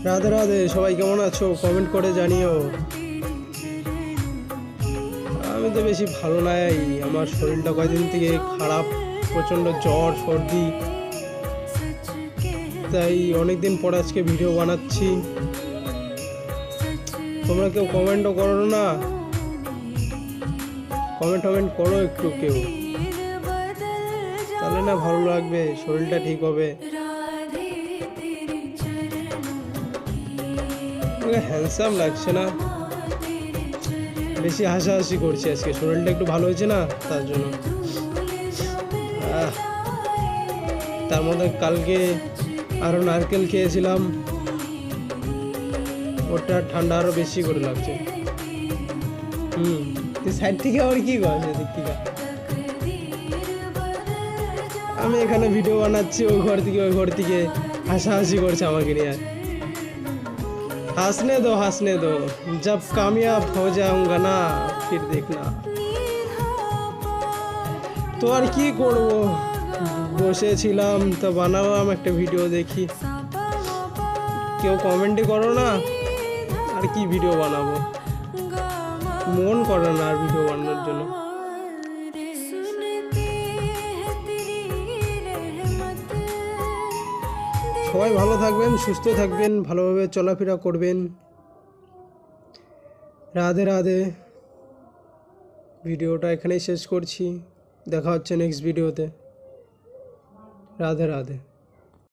রাধে রাধে, সবাই কেমন আছো কমেন্ট করে জানিও। আমি তো বেশি ভালো নাই, আমার শরীরটা কয়েকদিন থেকে খারাপ, প্রচণ্ড জ্বর সর্দি, তাই অনেকদিন পর আজকে ভিডিও বানাচ্ছি। তোমরা কেউ কমেন্টও করো না, কমেন্ট করো একটু কেউ, তাহলে না ভালো লাগবে, শরীরটা ঠিক হবে। আমাকে হ্যান্ডসাম লাগছে না, বেশি হাসাহাসি করছি আজকে, শরীরটা একটু ভালো হয়েছে না তার জন্য। তার মধ্যে কালকে আরও নারকেল খেয়েছিলাম, ওটা ঠান্ডা আরও বেশি করে লাগছে। তুই সাইড থেকে আবার কি কর সেদিক থেকে? আমি এখানে ভিডিও বানাচ্ছি, ওই ঘর থেকে হাসাহাসি করছে আমাকে নিয়ে। हंसने दो जब कामयाब हो जाऊंगा ना फिर देखना। তো আর কি করব, বসেছিলাম তো বানালাম একটা ভিডিও, দেখি কেউ কমেন্টই করো না, আর কি ভিডিও বানাবো, মন করে না আর ভিডিও বানানোর জন্য। সবাই ভালো থাকবেন, সুস্থ থাকবেন, ভালোভাবে চলাফেরা করবেন। রাধে রাধে। ভিডিওটা এখানেই শেষ করছি, দেখা হচ্ছে নেক্সট ভিডিওতে। রাধে রাধে।